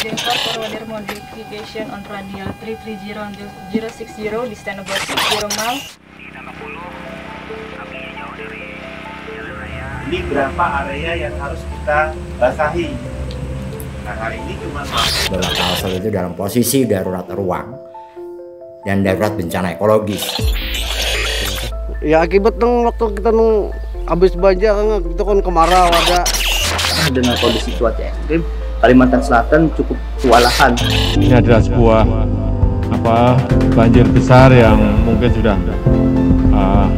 Denpasar Forwarder Modification on Radial 330-060 di stand about 60 miles. Ini berapa area yang harus kita basahi? Nah, hari ini cuma bahwa Kalsel itu dalam posisi darurat ruang dan darurat bencana ekologis. Ya akibat waktu kita habis banjir kita kan kemarau ada. Dengan kondisi cuaca ekstrim, Kalimantan Selatan cukup kewalahan. Ini adalah sebuah banjir besar yang mungkin sudah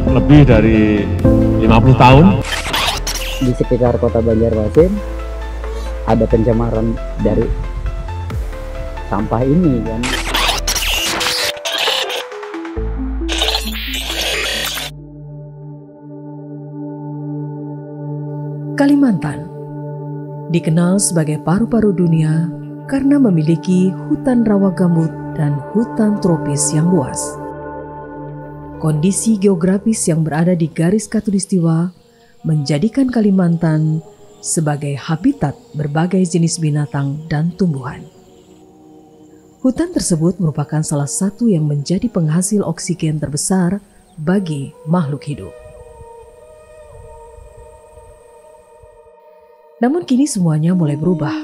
lebih dari 50 tahun. Di sekitar kota Banjarmasin ada pencemaran dari sampah ini kan. Kalimantan dikenal sebagai paru-paru dunia karena memiliki hutan rawa gambut dan hutan tropis yang luas. Kondisi geografis yang berada di garis khatulistiwa menjadikan Kalimantan sebagai habitat berbagai jenis binatang dan tumbuhan. Hutan tersebut merupakan salah satu yang menjadi penghasil oksigen terbesar bagi makhluk hidup. Namun kini semuanya mulai berubah.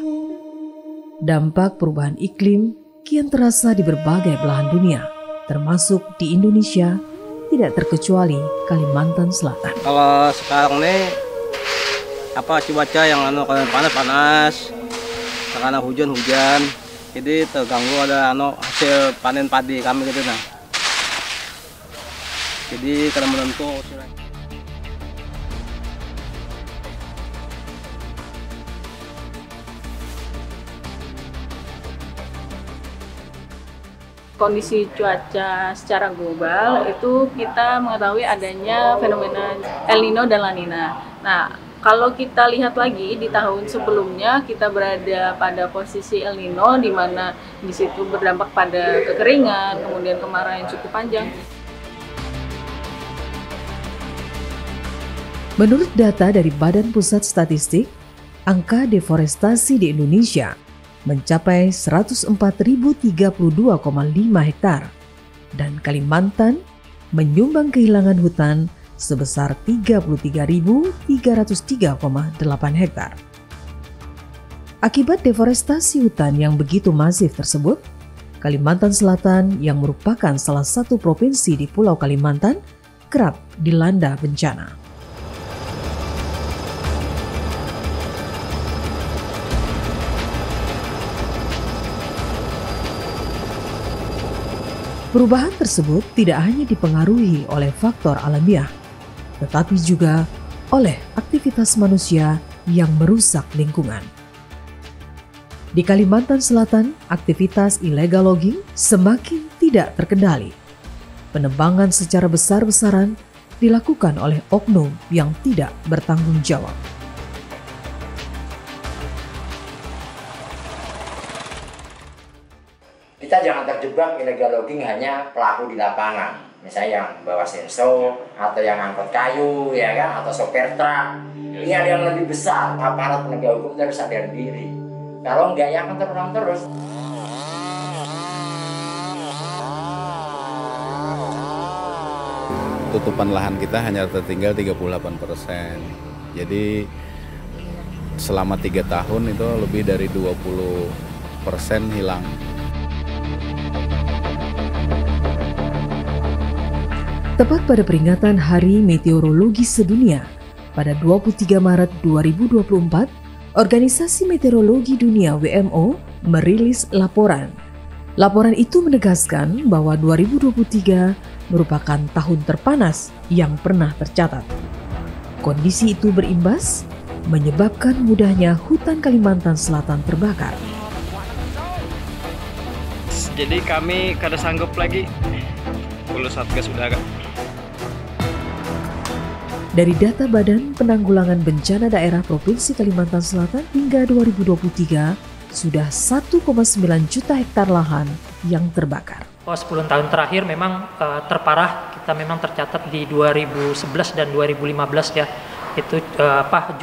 Dampak perubahan iklim kian terasa di berbagai belahan dunia, termasuk di Indonesia, tidak terkecuali Kalimantan Selatan. Kalau sekarang nih cuaca yang panas, karena hujan, jadi terganggu ada hasil panen padi kami gitu nah. Jadi karena menentu. Kondisi cuaca secara global itu kita mengetahui adanya fenomena El Nino dan La Nina. Nah, kalau kita lihat lagi di tahun sebelumnya kita berada pada posisi El Nino di mana di situ berdampak pada kekeringan, kemudian kemarau yang cukup panjang. Menurut data dari Badan Pusat Statistik, angka deforestasi di Indonesia mencapai 104.032,5 hektar dan Kalimantan menyumbang kehilangan hutan sebesar 33.303,8 hektar. Akibat deforestasi hutan yang begitu masif tersebut, Kalimantan Selatan yang merupakan salah satu provinsi di Pulau Kalimantan kerap dilanda bencana. Perubahan tersebut tidak hanya dipengaruhi oleh faktor alamiah, tetapi juga oleh aktivitas manusia yang merusak lingkungan. Di Kalimantan Selatan, aktivitas illegal logging semakin tidak terkendali. Penebangan secara besar-besaran dilakukan oleh oknum yang tidak bertanggung jawab. Kita jangan terjebak illegal logging hanya pelaku di lapangan, misalnya yang bawa sensor atau yang angkut kayu, ya kan, atau sopir truk. Ini ada yang lebih besar. Aparat penegak hukum harus sadar diri. Kalau enggak, ya akan terulang terus. Tutupan lahan kita hanya tertinggal 38%. Jadi selama 3 tahun itu lebih dari 20% hilang. Tepat pada peringatan Hari Meteorologi Sedunia pada 23 Maret 2024, Organisasi Meteorologi Dunia WMO merilis laporan. Laporan itu menegaskan bahwa 2023 merupakan tahun terpanas yang pernah tercatat. Kondisi itu berimbas menyebabkan mudahnya hutan Kalimantan Selatan terbakar. Jadi kami kada sanggup lagi. Perlu Satgas Udara. Dari data Badan Penanggulangan Bencana Daerah Provinsi Kalimantan Selatan hingga 2023, sudah 1,9 juta hektar lahan yang terbakar. 10 tahun terakhir memang terparah kita memang tercatat di 2011 dan 2015 ya. Itu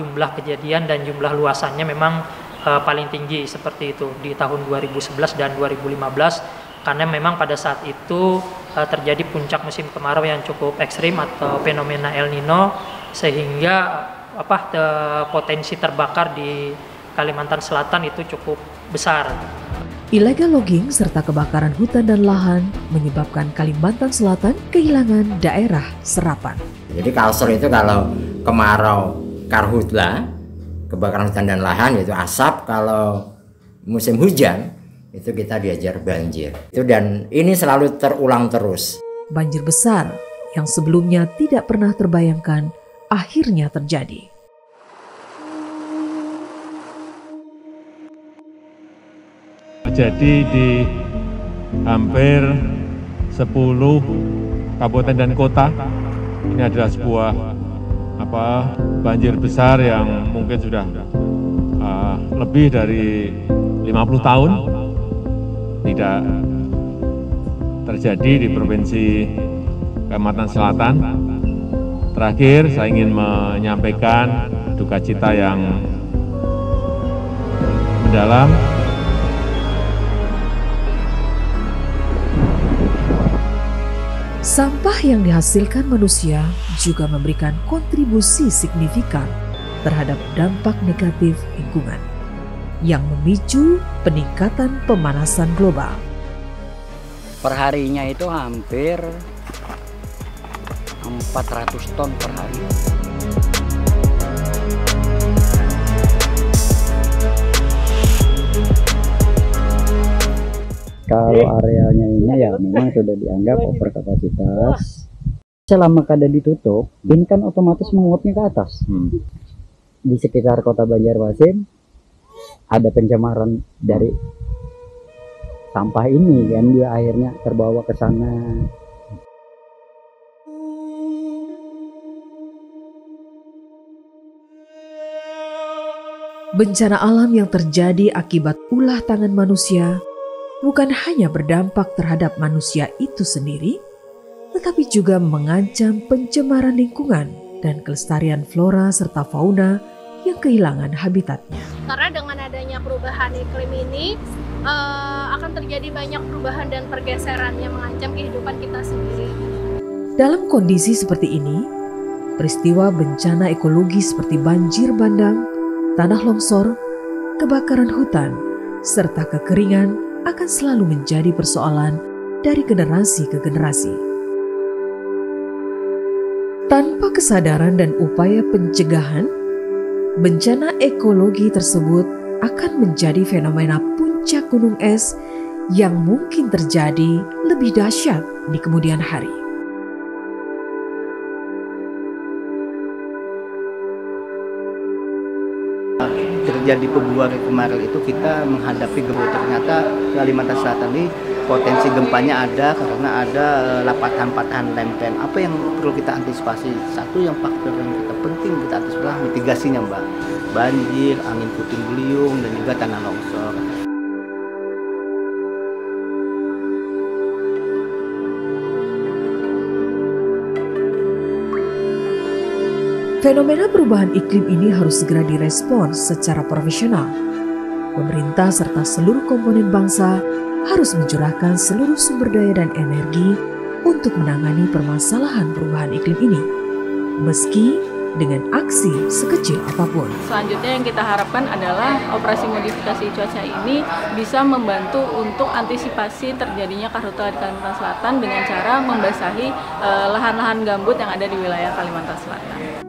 jumlah kejadian dan jumlah luasannya memang paling tinggi seperti itu di tahun 2011 dan 2015, karena memang pada saat itu terjadi puncak musim kemarau yang cukup ekstrim atau fenomena El Nino, sehingga potensi terbakar di Kalimantan Selatan itu cukup besar. Illegal logging serta kebakaran hutan dan lahan menyebabkan Kalimantan Selatan kehilangan daerah serapan. Jadi Kalsel itu kalau kemarau karhutla, kebakaran hutan dan lahan yaitu asap, kalau musim hujan itu kita diajar banjir. Dan ini selalu terulang terus. Banjir besar yang sebelumnya tidak pernah terbayangkan akhirnya terjadi. Jadi di hampir 10 kabupaten dan kota ini adalah sebuah banjir besar yang mungkin sudah lebih dari 50 tahun tidak terjadi di Provinsi Kalimantan Selatan. Terakhir saya ingin menyampaikan duka cita yang mendalam. Sampah yang dihasilkan manusia juga memberikan kontribusi signifikan terhadap dampak negatif lingkungan yang memicu peningkatan pemanasan global. Perharinya itu hampir 400 ton per hari. Kalau arealnya ini ya memang sudah dianggap over kapasitas. Selama kada ditutup, ini kan otomatis menguapnya ke atas. Di sekitar kota Banjarmasin ada pencemaran dari sampah ini kan, dia akhirnya terbawa ke sana. Bencana alam yang terjadi akibat ulah tangan manusia bukan hanya berdampak terhadap manusia itu sendiri, tetapi juga mengancam pencemaran lingkungan dan kelestarian flora serta fauna yang kehilangan habitatnya. Karena dengan adanya perubahan iklim ini akan terjadi banyak perubahan dan pergeseran yang mengancam kehidupan kita sendiri. Dalam kondisi seperti ini, peristiwa bencana ekologi seperti banjir bandang, tanah longsor, kebakaran hutan, serta kekeringan akan selalu menjadi persoalan dari generasi ke generasi. Tanpa kesadaran dan upaya pencegahan, bencana ekologi tersebut akan menjadi fenomena puncak gunung es yang mungkin terjadi lebih dahsyat di kemudian hari. Terjadi pembuahan kemarin itu kita menghadapi gempa. Ternyata Kalimantan Selatan ini potensi gempanya ada karena ada lapatan-lapatan lempen. Apa yang perlu kita antisipasi? Satu yang faktor yang kita penting kita antisipasi mitigasinya, Mbak. Banjir, angin puting beliung, dan juga tanah longsor. Fenomena perubahan iklim ini harus segera direspons secara profesional. Pemerintah serta seluruh komponen bangsa harus mencurahkan seluruh sumber daya dan energi untuk menangani permasalahan perubahan iklim ini, meski dengan aksi sekecil apapun. Selanjutnya yang kita harapkan adalah operasi modifikasi cuaca ini bisa membantu untuk antisipasi terjadinya karhutla di Kalimantan Selatan dengan cara membasahi lahan-lahan gambut yang ada di wilayah Kalimantan Selatan.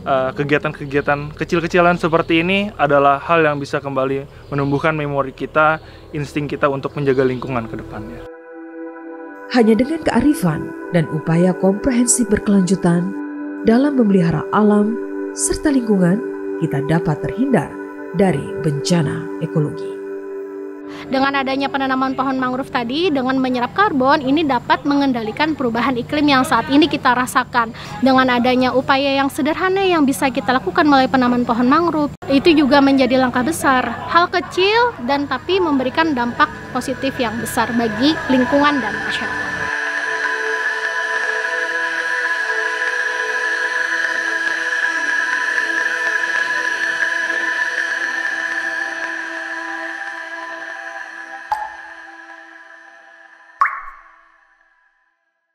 Kegiatan-kegiatan kecil-kecilan seperti ini adalah hal yang bisa kembali menumbuhkan memori kita, insting kita untuk menjaga lingkungan ke depannya. Hanya dengan kearifan dan upaya komprehensif berkelanjutan dalam memelihara alam serta lingkungan, kita dapat terhindar dari bencana ekologi. Dengan adanya penanaman pohon mangrove tadi, dengan menyerap karbon, ini dapat mengendalikan perubahan iklim yang saat ini kita rasakan. Dengan adanya upaya yang sederhana yang bisa kita lakukan melalui penanaman pohon mangrove, itu juga menjadi langkah besar. Hal kecil dan tapi memberikan dampak positif yang besar bagi lingkungan dan masyarakat.